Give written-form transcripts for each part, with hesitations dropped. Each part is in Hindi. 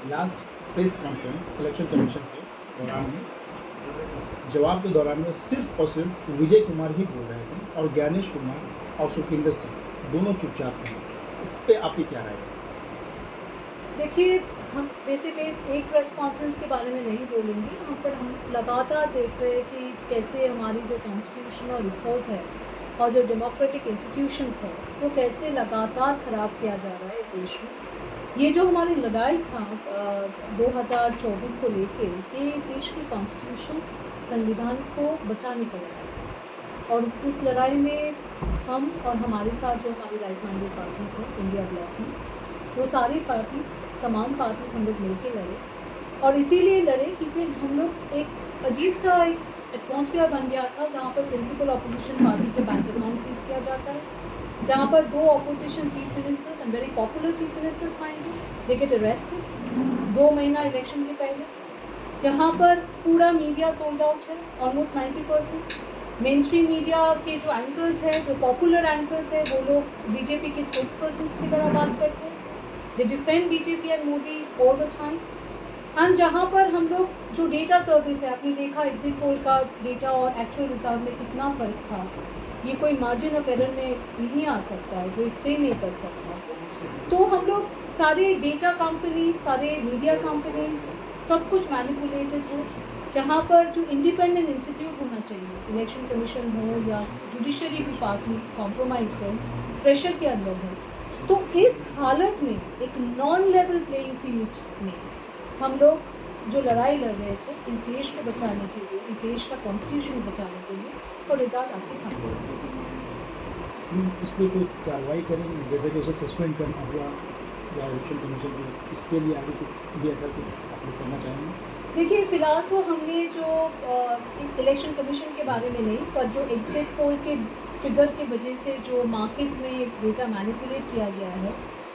Last press conference election commission के दौरान में जवाब के दौरान में सिर्फ और सिर्फ विजय कुमार ही बोल रहे थे और ज्ञानेश कुमार और सुखविंदर सिंह दोनों चुपचाप थे। इस पे आपकी क्या राय है? देखिए, हम बेसिकली एक प्रेस कॉन्फ्रेंस के बारे में नहीं बोलूँगी। यहाँ पर हम लगातार देख रहे हैं कि कैसे हमारी जो कॉन्स्टिट्यूशनल इथोस है और जो डेमोक्रेटिक इंस्टीट्यूशंस है वो कैसे लगातार ख़राब किया जा रहा है इस देश में। ये जो हमारी लड़ाई था 2024 को लेके, ये इस देश की कॉन्स्टिट्यूशन संविधान को बचाने का लड़ाई था और इस लड़ाई में हम और हमारे साथ जो हमारी लाइक माइंडेड पार्टीज़ हैं इंडिया ब्लॉक में, वो सारी पार्टीज़, तमाम पार्टीज़ हम लोग मिलकर लड़े और इसीलिए लड़े क्योंकि हम लोग एक अजीब सा एक एटमॉस्फेयर बन गया था जहाँ पर प्रिंसिपल अपोजिशन पार्टी के बैंक अकाउंट फ्रीज किया जाता है, जहाँ पर 2 opposition chief ministers and very popular chief ministers mind you, they get arrested 2 महीना इलेक्शन के पहले, जहाँ पर पूरा मीडिया सोल्ड आउट है ऑलमोस्ट 90%। मेन स्ट्रीम मीडिया के जो एंकर्स हैं, जो पॉपुलर एंकर्स हैं, वो लोग बीजेपी के स्पोक्स पर्सन्स की तरह बात करते हैं। They defend BJP and Modi all the time. And जहाँ पर हम लोग जो डेटा सर्विस है, आपने देखा एग्जिट पोल का डेटा और एक्चुअल रिजल्ट में कितना फ़र्क था। ये कोई मार्जिन ऑफ एरर में नहीं आ सकता है, कोई एक्सप्लेन नहीं कर सकता। तो हम लोग सारे डेटा कंपनीज, सारे मीडिया कंपनीज, सब कुछ मैनिपुलेटेड हो, जहाँ पर जो इंडिपेंडेंट इंस्टीट्यूट होना चाहिए, इलेक्शन कमीशन हो या जुडिशरी भी पार्टी कॉम्प्रोमाइज्ड है, प्रेशर के अंदर है। तो इस हालत में एक नॉन लेवल प्लेइंग फील्ड में हम लोग जो लड़ाई लड़ रहे थे इस देश को बचाने के लिए, इस देश का कॉन्स्टिट्यूशन बचाने के लिए, और रिजल्ट आपके सामने। इस पर कोई कार्रवाई करेंगे, जैसे कि उसे सस्पेंड करना हुआ या इलेक्शन कमीशन को, इसके लिए आगे कुछ भी ऐसा कुछ आप लोग करना चाहेंगे? देखिए, फ़िलहाल तो हमने जो इलेक्शन कमीशन के बारे में नहीं, पर जो एग्जिट पोल के ट्रिगर की वजह से जो मार्केट में डेटा मैनिपुलेट किया गया है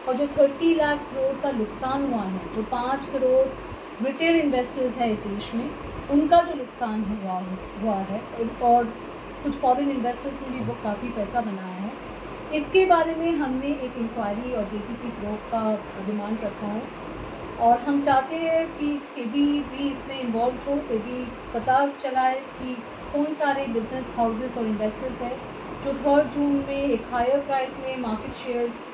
और जो 30 लाख करोड़ का नुकसान हुआ है, जो 5 करोड़ रिटेल इन्वेस्टर्स हैं इस देश में, उनका जो नुकसान हुआ है और कुछ फॉरेन इन्वेस्टर्स ने भी वो काफ़ी पैसा बनाया है, इसके बारे में हमने एक इंक्वायरी और जेपीसी प्रोब का डिमांड रखा है और हम चाहते हैं कि सेबी भी इसमें इन्वॉल्व हो। सेबी पता चलाए कि कौन सारे बिजनेस हाउसेस और इन्वेस्टर्स हैं जो 3 जून में एक हायर प्राइस में मार्केट शेयर्स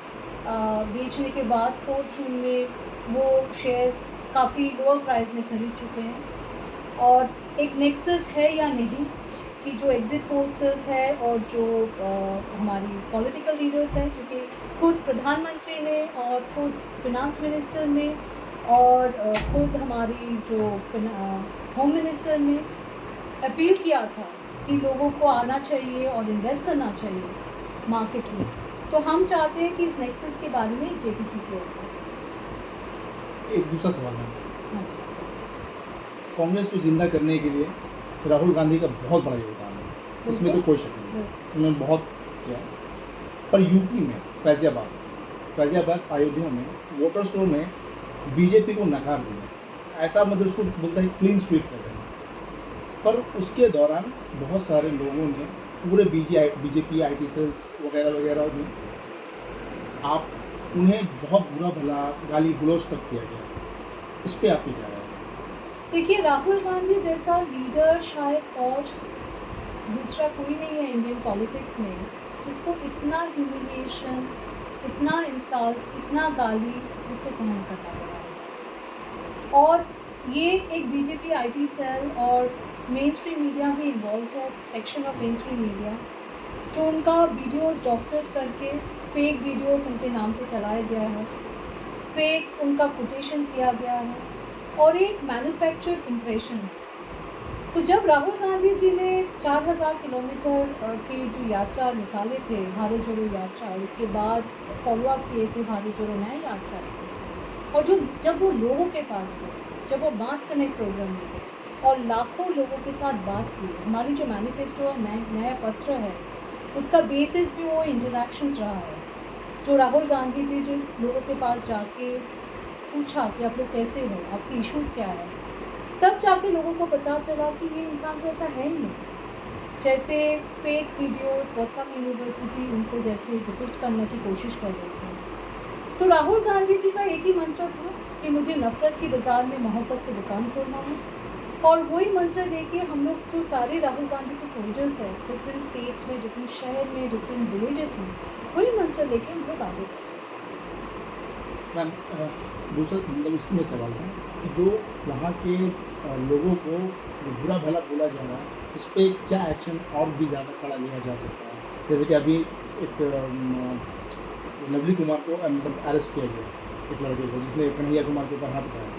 बेचने के बाद 4 जून में वो शेयर्स काफ़ी लोअर प्राइस में खरीद चुके हैं, और एक नेक्सस है या नहीं कि जो एग्जिट पोस्टर्स है और जो हमारी पॉलिटिकल लीडर्स हैं, क्योंकि खुद प्रधानमंत्री ने और खुद फिनांस मिनिस्टर ने और खुद हमारी जो होम मिनिस्टर ने अपील किया था कि लोगों को आना चाहिए और इन्वेस्ट करना चाहिए मार्केट में। तो हम चाहते हैं कि इस नेक्सस के बारे में जेपीसी को। एक दूसरा सवाल है, हाँ जी, कांग्रेस को जिंदा करने के लिए राहुल गांधी का बहुत बड़ा योगदान है, इसमें तो कोई शक नहीं, उन्होंने बहुत किया। पर यूपी में फैज़ियाबाद अयोध्या में वोटर्स को ने बीजेपी को नकार दिया, ऐसा मतलब उसको बोलता है क्लीन स्वीप कर देना। पर उसके दौरान बहुत सारे लोगों ने पूरे बीजेपी आईटी सेल्स वगैरह वगैरह में आप उन्हें बहुत बुरा भला गाली गलौज तक किया गया। इस पे आपकी क्या राय है? देखिए, राहुल गांधी जैसा लीडर शायद और दूसरा कोई नहीं है इंडियन पॉलिटिक्स में जिसको इतना ह्यूमिलिएशन, इतना इंसल्ट्स, इतना गाली जिसको सहन करना पड़ा। और ये एक बीजेपी आईटी सेल और मेन स्ट्रीम मीडिया भी इन्वॉल्व है, section of main stream media, जो उनका वीडियोस डॉक्टरेट करके फेक वीडियोस उनके नाम पे चलाया गया है, फेक उनका कोटेशंस दिया गया है और एक मैन्युफैक्चर्ड इम्प्रेशन है। तो जब राहुल गांधी जी ने 4000 किलोमीटर की जो यात्रा निकाले थे, भारत जोड़ो यात्रा, और उसके बाद फॉलोअप किए थे भारत जोड़ो न्याय यात्रा से, और जब वो लोगों के पास गए, जब वो मास कनेक्ट प्रोग्राम में गए और लाखों लोगों के साथ बात की, हमारी जो मैनिफेस्टो नया पत्र है उसका बेसिस भी वो इंटरेक्शंस रहा है, जो राहुल गांधी जी जो लोगों के पास जाके पूछा कि आप लोग कैसे हो, आपके इश्यूज़ क्या है, तब जाके लोगों को पता चला कि ये इंसान तो ऐसा है ही नहीं। जैसे फेक वीडियोस, व्हाट्सएप यूनिवर्सिटी उनको जैसे डिपिक्ट करने की कोशिश कर रहे थे। तो राहुल गांधी जी का एक ही मंत्र था कि मुझे नफ़रत की बाज़ार में मोहब्बत की दुकान खोलना है। और वही मंत्र लेके हम लोग जो सारे राहुल गांधी के सोल्जर्स हैं डिफरेंट स्टेट्स में, डिफरेंट शहर में, डिफरेंट विलेजेस में, वही मंत्र लेके हम लोग आगे बढ़ें। मैम दूसरा मतलब इसमें सवाल था कि जो वहाँ के लोगों को जो बुरा भला बोला जा रहा है, इस पे क्या एक्शन और भी ज़्यादा कड़ा लिया जा सकता है? जैसे कि अभी एक लवली कुमार को मतलब अरेस्ट किया गया, एक लड़के को जिसने कन्हैया कुमार के ऊपर हाथ उठाया,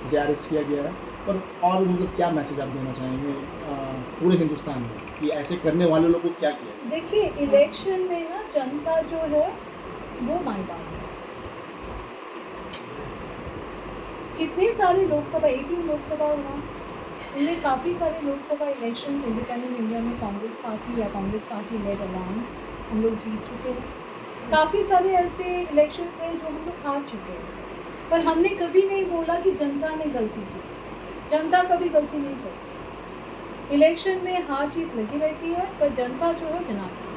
उसे अरेस्ट किया गया है। पर और मतलब क्या मैसेज आप देना चाहेंगे पूरे हिंदुस्तान में कि ऐसे करने वाले लोगों को क्या किया? देखिए, इलेक्शन में ना जनता जो है वो माई बाप है। जितने सारे लोकसभा 18 लोकसभा हुआ, उनमें काफ़ी सारे लोकसभा इलेक्शंस इंडिपेंडेंट इंडिया में कांग्रेस पार्टी या कांग्रेस पार्टी लेड अलायंस हम लोग जीत चुके हैं। काफ़ी सारे ऐसे इलेक्शंस हैं जो हम लोग हार चुके हैं, पर हमने कभी नहीं बोला कि जनता ने गलती की। जनता कभी गलती नहीं करती। इलेक्शन में हार जीत लगी रहती है, पर जनता जो है जनाती है,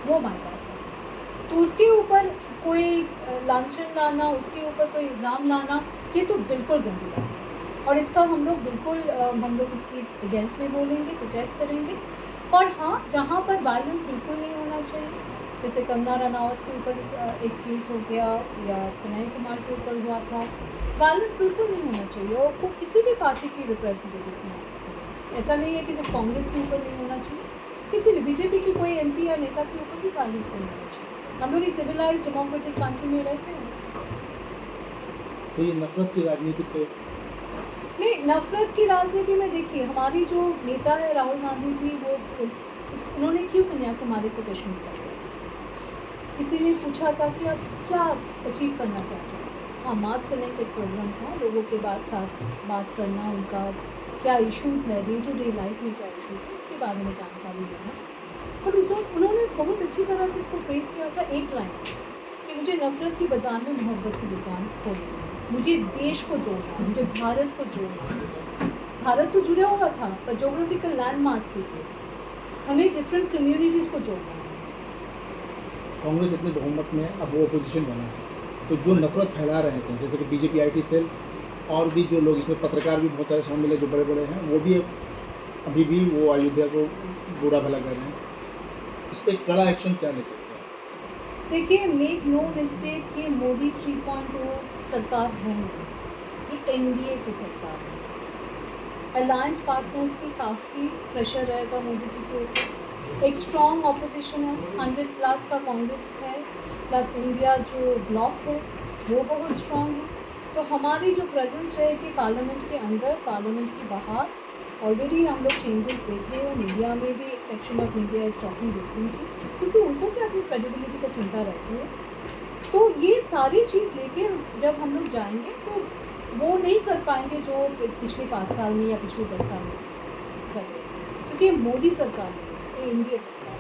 वो मायने रखता है। तो उसके ऊपर कोई लांछन लाना, उसके ऊपर कोई इल्ज़ाम लाना, ये तो बिल्कुल गंदी बात है। और इसका हम लोग बिल्कुल हम लोग इसकी अगेंस्ट में बोलेंगे, प्रोटेस्ट करेंगे। और हाँ, जहाँ पर वायलेंस बिल्कुल नहीं होना चाहिए, जैसे कंगना रनावत के ऊपर एक केस हो गया या कन्हैया कुमार के ऊपर हुआ था, वायलेंस बिल्कुल नहीं होना चाहिए। और वो किसी भी पार्टी की रिप्रेजेंटेटिव नहीं हो सकती। ऐसा नहीं है कि जब कांग्रेस के ऊपर नहीं होना चाहिए, किसी भी बीजेपी की कोई एमपी या नेता के ऊपर भी वायलेंस नहीं होना चाहिए। हम लोग इस सिविलाइज्ड डेमोक्रेटिक कंट्री में रहते हैं। तो ये नफरत की राजनीति पे नहीं, नफ़रत की राजनीति में देखिए, हमारी जो नेता है राहुल गांधी जी, वो उन्होंने क्यों कन्याकुमारी से कश्मीर तक गए? किसी ने पूछा था कि आप क्या अचीव करना क्या चाहते हैं? हाँ, मास कनेक्ट एक प्रोग्राम था, लोगों के साथ बात करना, उनका क्या इश्यूज़ है, डे टू डे लाइफ में क्या इश्यूज़ है, उसके बारे में जानकारी देना। पर उन्होंने बहुत अच्छी तरह से इसको फेस किया था एक लाइन कि मुझे नफ़रत की बाज़ार में मोहब्बत की दुकान खोलनी है, मुझे देश को जोड़ना है, मुझे भारत को जोड़ना है। भारत तो जुड़ा हुआ था, पर जोग्राफिकल लैंडमार्क्स के लिए हमें डिफरेंट कम्युनिटीज़ को जोड़ना है। कांग्रेस इतने बहुमत में अब वो अपोजिशन बना है, तो जो नफरत फैला रहे थे जैसे कि बीजेपी आईटी सेल और भी जो लोग इसमें पत्रकार भी बहुत सारे शामिल है जो बड़े बड़े हैं, वो भी अभी भी वो अयोध्या को बुरा भला कर रहे हैं। इस पर कड़ा एक्शन क्या ले सकते हैं? देखिए, मेक नो मिस्टेक कि मोदी 3.0 सरकार है नहीं, ये एनडीए की सरकार है। अलायंस पार्टनर्स की काफ़ी प्रेशर रहेगा मोदी जी के ऊपर। एक स्ट्रॉन्ग ऑपोजिशन है, 100+ का कांग्रेस है, प्लस इंडिया जो ब्लॉक है वो बहुत स्ट्रॉन्ग है। तो हमारी जो प्रेजेंस रहेगी पार्लियामेंट के अंदर, पार्लियामेंट के बाहर, ऑलरेडी हम लोग चेंजेस देख रहे हैं। मीडिया में भी एक section of media is talking differently, क्योंकि उनको भी अपनी क्रेडिबिलिटी का चिंता रहती है। तो ये सारी चीज़ लेके जब हम लोग जाएंगे तो वो नहीं कर पाएंगे जो पिछले 5 साल में या पिछले 10 साल में कर रहे थे, क्योंकि ये मोदी सरकार नहीं है, ये इंडिया सरकार है।